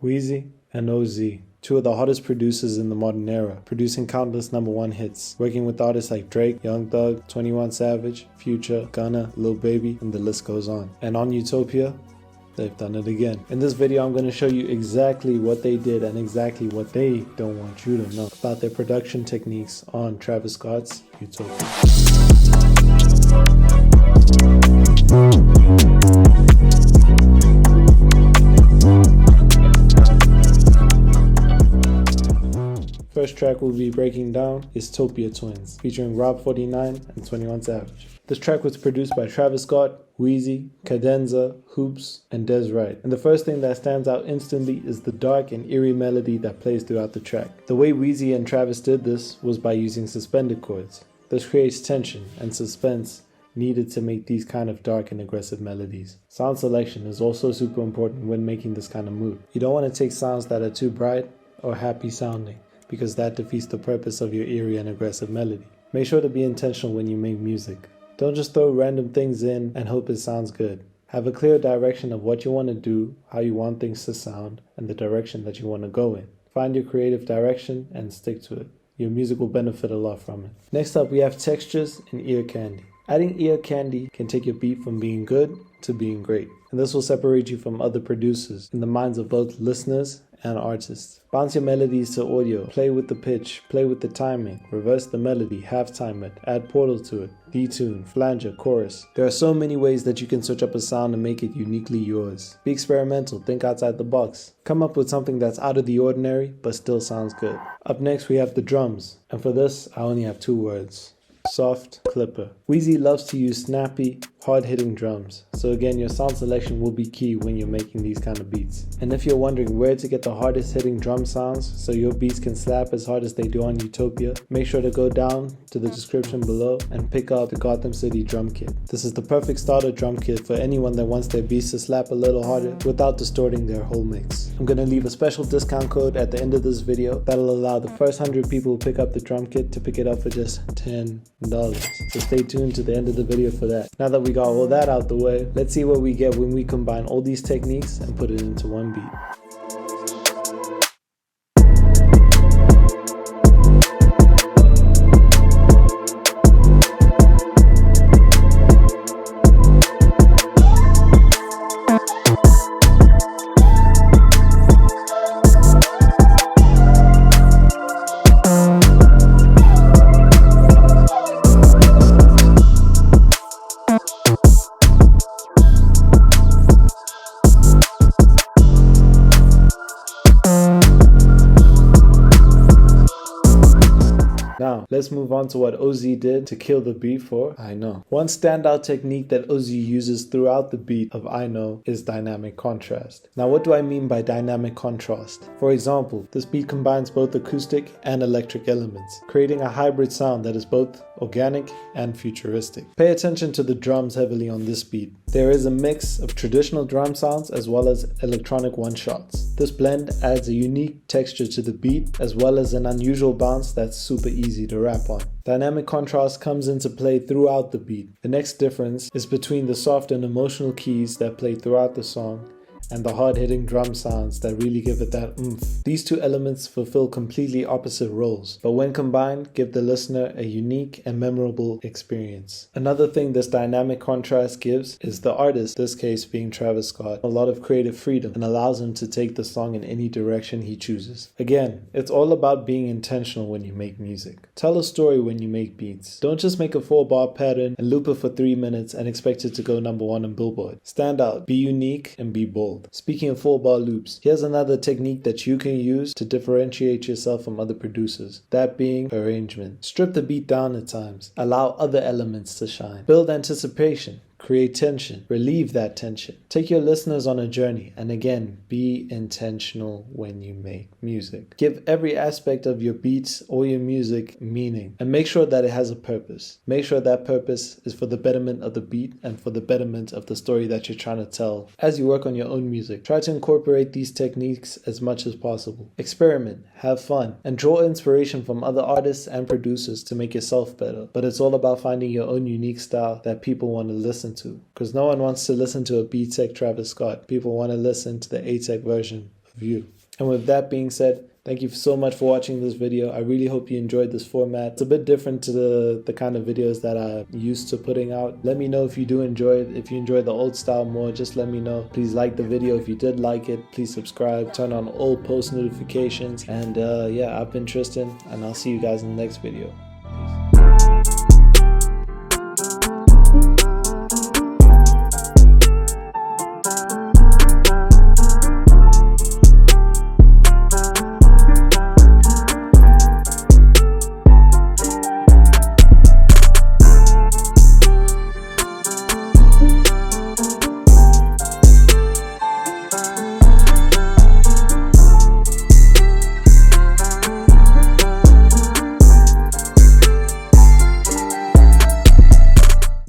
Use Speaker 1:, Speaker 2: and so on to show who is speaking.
Speaker 1: Wheezy and OZ, two of the hottest producers in the modern era, producing countless #1 hits, working with artists like Drake, Young Thug, 21 Savage, Future, Gunna, Lil Baby, and the list goes on. And on Utopia, they've done it again. In this video, I'm going to show you exactly what they did and exactly what they don't want you to know about their production techniques on Travis Scott's Utopia. First track we'll be breaking down is Utopia Twins, featuring Rob 49 and 21 Savage. This track was produced by Travis Scott, Wheezy, Cadenza, Hoops, and Des Wright. And the first thing that stands out instantly is the dark and eerie melody that plays throughout the track. The way Wheezy and Travis did this was by using suspended chords. This creates tension and suspense needed to make these kind of dark and aggressive melodies. Sound selection is also super important when making this kind of mood. You don't want to take sounds that are too bright or happy sounding, because that defeats the purpose of your eerie and aggressive melody. Make sure to be intentional when you make music. Don't just throw random things in and hope it sounds good. Have a clear direction of what you want to do, how you want things to sound, and the direction that you want to go in. Find your creative direction and stick to it. Your music will benefit a lot from it. Next up, we have textures and ear candy. Adding ear candy can take your beat from being good to being great, and this will separate you from other producers in the minds of both listeners and artists. Bounce your melodies to audio, play with the pitch, play with the timing, reverse the melody, half time it, add portal to it, detune, flanger, chorus. There are so many ways that you can switch up a sound and make it uniquely yours. Be experimental, think outside the box. Come up with something that's out of the ordinary but still sounds good. Up next we have the drums, and for this I only have 2 words. Soft clipper. Wheezy loves to use snappy, hard-hitting drums, so again your sound selection will be key when you're making these kind of beats. And if you're wondering where to get the hardest hitting drum sounds so your beats can slap as hard as they do on Utopia, make sure to go down to the description below and pick up the Gotham City drum kit. This is the perfect starter drum kit for anyone that wants their beats to slap a little harder without distorting their whole mix. I'm gonna leave a special discount code at the end of this video that'll allow the first 100 people who pick up the drum kit to pick it up for just $10. So stay tuned to the end of the video for that. Now that we got all that out the way, let's see what we get when we combine all these techniques and put it into one beat. Now, let's move on to what OZ did to kill the beat for I Know. One standout technique that OZ uses throughout the beat of I Know is dynamic contrast. Now, what do I mean by dynamic contrast? For example, this beat combines both acoustic and electric elements, creating a hybrid sound that is both organic and futuristic. Pay attention to the drums heavily on this beat. There is a mix of traditional drum sounds as well as electronic one-shots. This blend adds a unique texture to the beat as well as an unusual bounce that's super easy to rap on. Dynamic contrast comes into play throughout the beat. The next difference is between the soft and emotional keys that play throughout the song and the hard-hitting drum sounds that really give it that oomph. These two elements fulfill completely opposite roles, but when combined, give the listener a unique and memorable experience. Another thing this dynamic contrast gives is the artist, this case being Travis Scott, a lot of creative freedom and allows him to take the song in any direction he chooses. Again, it's all about being intentional when you make music. Tell a story when you make beats. Don't just make a 4-bar pattern and loop it for 3 minutes and expect it to go #1 on Billboard. Stand out, be unique, and be bold. Speaking of 4-bar loops, here's another technique that you can use to differentiate yourself from other producers, that being arrangement. Strip the beat down at times, allow other elements to shine, build anticipation, create tension, relieve that tension. Take your listeners on a journey, and again, be intentional when you make music. Give every aspect of your beats or your music meaning, and make sure that it has a purpose. Make sure that purpose is for the betterment of the beat and for the betterment of the story that you're trying to tell. As you work on your own music, try to incorporate these techniques as much as possible. Experiment, have fun, and draw inspiration from other artists and producers to make yourself better. But it's all about finding your own unique style that people want to listen to, because no one wants to listen to a B-Tech Travis Scott. People want to listen to the A-Tech version view. And with that being said, thank you so much for watching this video. I really hope you enjoyed this format. It's a bit different to the kind of videos that I'm used to putting out. Let me know if you do enjoy it. If you enjoy the old style more, just let me know. Please like the video if you did like it. Please subscribe, turn on all post notifications. And yeah, I've been Tristan, and I'll see you guys in the next video.